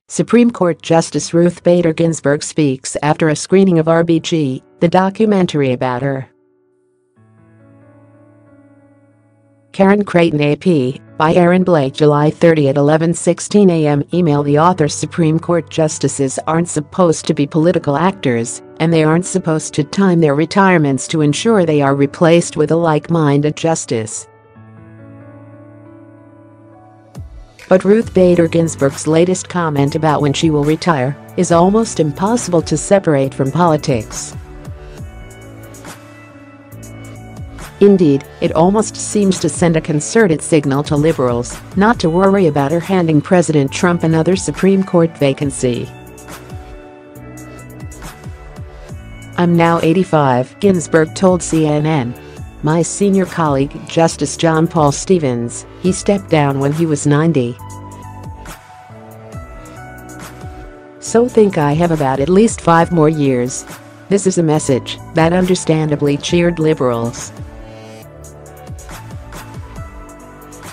Supreme Court Justice Ruth Bader Ginsburg speaks after a screening of RBG, the documentary about her. Karen Creighton AP, by Aaron Blake, July 30 at 11:16 a.m. Email the author. Supreme Court justices aren't supposed to be political actors, and they aren't supposed to time their retirements to ensure they are replaced with a like-minded justice. But Ruth Bader Ginsburg's latest comment about when she will retire is almost impossible to separate from politics. Indeed, it almost seems to send a concerted signal to liberals not to worry about her handing President Trump another Supreme Court vacancy. "I'm now 85, Ginsburg told CNN. "My senior colleague, Justice John Paul Stevens, he stepped down when he was 90. So think I have about at least 5 more years." This is a message that understandably cheered liberals.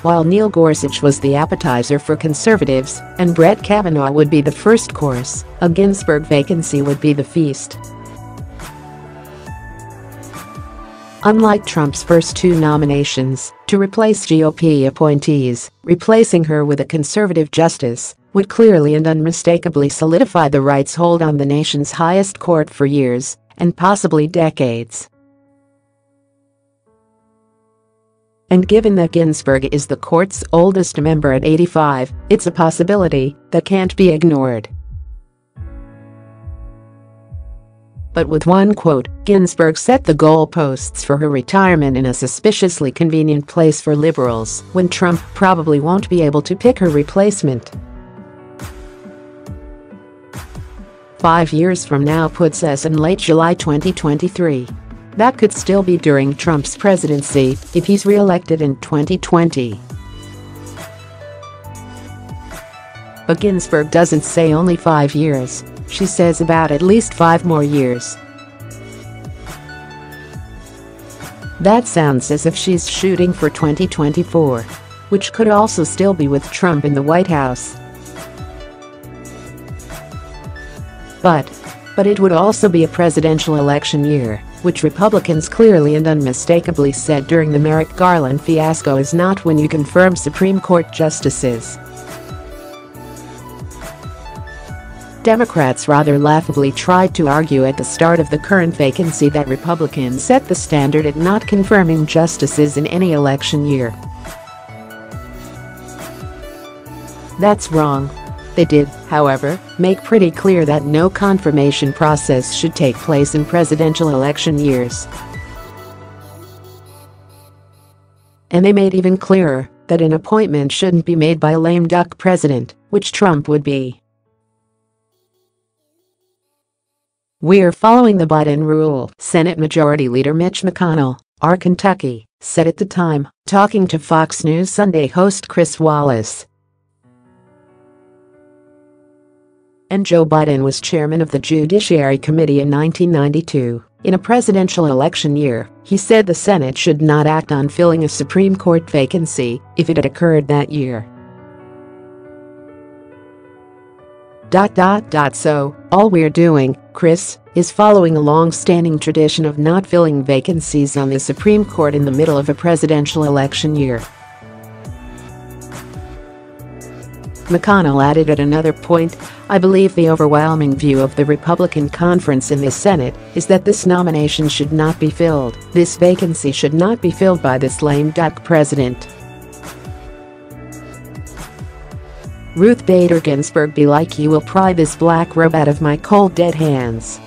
While Neil Gorsuch was the appetizer for conservatives and Brett Kavanaugh would be the first course, a Ginsburg vacancy would be the feast. Unlike Trump's first 2 nominations to replace GOP appointees, replacing her with a conservative justice would clearly and unmistakably solidify the right's hold on the nation's highest court for years and possibly decades. And given that Ginsburg is the court's oldest member at 85, it's a possibility that can't be ignored. But with one quote, Ginsburg set the goalposts for her retirement in a suspiciously convenient place for liberals when Trump probably won't be able to pick her replacement. 5 years from now puts us in late July 2023. That could still be during Trump's presidency if he's re-elected in 2020. But Ginsburg doesn't say only 5 years, she says about at least 5 more years. That sounds as if she's shooting for 2024, which could also still be with Trump in the White House. But it would also be a presidential election year, which Republicans clearly and unmistakably said during the Merrick Garland fiasco is not when you confirm Supreme Court justices. Democrats rather laughably tried to argue at the start of the current vacancy that Republicans set the standard at not confirming justices in any election year. That's wrong. They did, however, make pretty clear that no confirmation process should take place in presidential election years. And they made even clearer that an appointment shouldn't be made by a lame duck president, which Trump would be. "We're following the Biden rule," Senate Majority Leader Mitch McConnell, our Kentucky, said at the time, talking to Fox News Sunday host Chris Wallace. And Joe Biden was chairman of the Judiciary Committee in 1992. In a presidential election year, he said the Senate should not act on filling a Supreme Court vacancy if it had occurred that year. So, all we're doing, Chris, is following a long-standing tradition of not filling vacancies on the Supreme Court in the middle of a presidential election year. McConnell added at another point, "I believe the overwhelming view of the Republican conference in the Senate is that this nomination should not be filled. This vacancy should not be filled by this lame duck president." Ruth Bader Ginsburg be like, "You will pry this black robe out of my cold dead hands."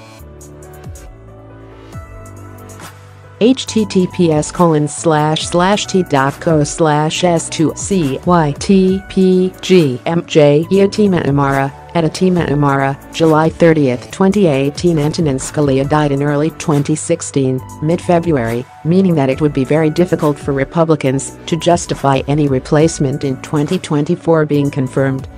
https://t.co/s2cytpgmj Atima Amara, at Atima Amara, July 30, 2018. Antonin Scalia died in early 2016, mid-February, meaning that it would be very difficult for Republicans to justify any replacement in 2024 being confirmed.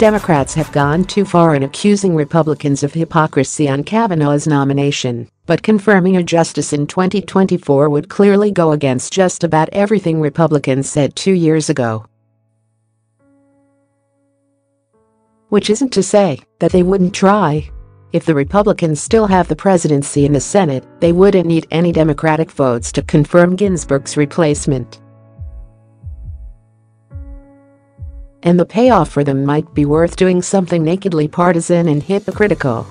Democrats have gone too far in accusing Republicans of hypocrisy on Kavanaugh's nomination, but confirming a justice in 2024 would clearly go against just about everything Republicans said 2 years ago. Which isn't to say that they wouldn't try. If the Republicans still have the presidency in the Senate, they wouldn't need any Democratic votes to confirm Ginsburg's replacement. And the payoff for them might be worth doing something nakedly partisan and hypocritical.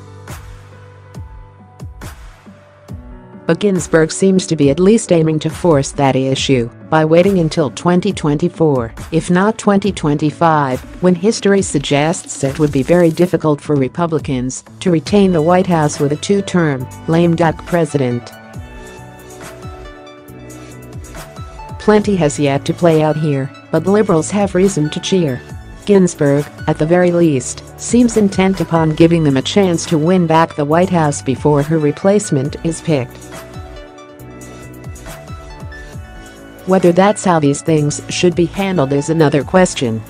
But Ginsburg seems to be at least aiming to force that issue by waiting until 2024, if not 2025, when history suggests it would be very difficult for Republicans to retain the White House with a two-term, lame duck president. Plenty has yet to play out here, but liberals have reason to cheer. Ginsburg, at the very least, seems intent upon giving them a chance to win back the White House before her replacement is picked. Whether that's how these things should be handled is another question.